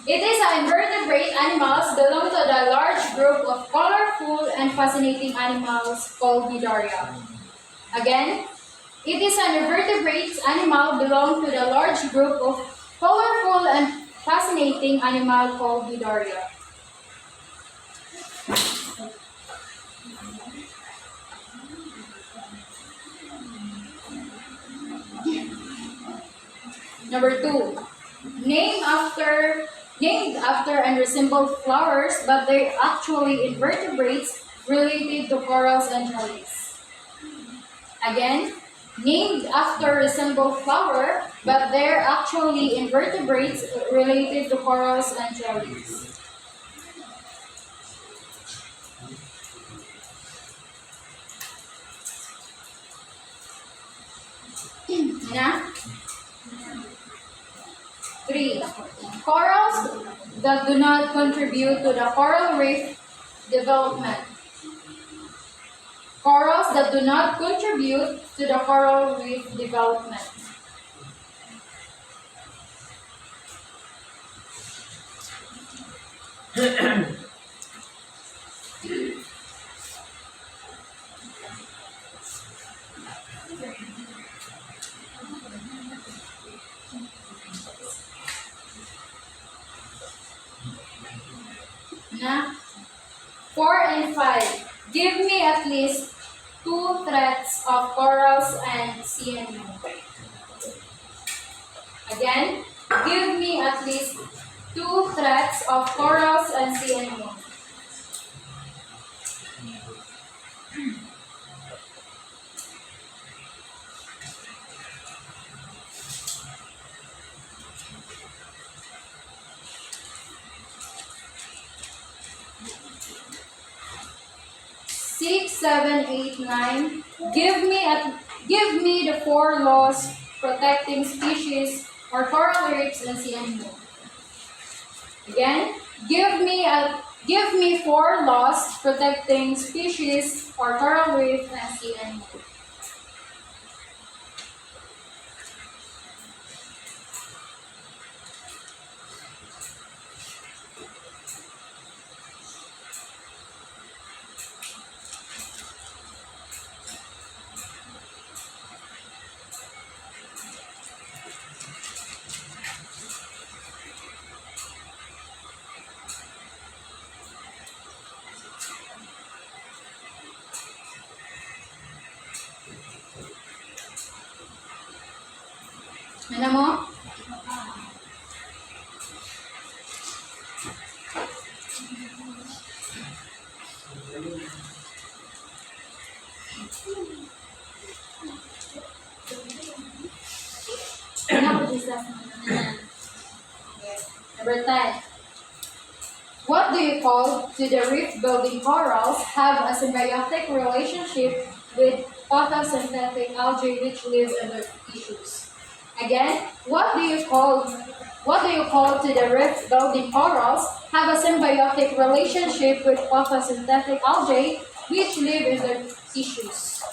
It is an invertebrate animals belong to the large group of colorful and fascinating animals called Nidaria. Again, it is an invertebrate animal belong to the large group of colorful and fascinating animal called Nidaria. Number 2. Named after and resemble flowers, but they're actually invertebrates related to corals and jellies. Again, named after resemble flower, but they're actually invertebrates related to corals and jellies. Na? 3. Corals that do not contribute to the coral reef development. Corals that do not contribute to the coral reef development. Na? 4 and 5. Give me at least 2 threats of corals and sea anemone. Again, give me at least 2 threats of corals and sea anemone. Six, 7, 8, 9. Give me the 4 laws protecting species or coral reefs and sea anemone. Again, give me 4 laws protecting species or coral reefs and sea anemone. Ano mo? Number 10. What do you call to the reef-building corals have a symbiotic relationship with photosynthetic algae which live in their tissues? Again, what do you call to the reef-building corals have a symbiotic relationship with photosynthetic algae which live in their tissues?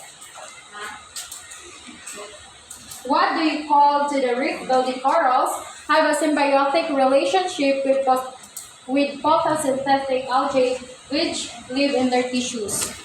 What do you call to the reef-building corals have a symbiotic relationship with photosynthetic algae which live in their tissues?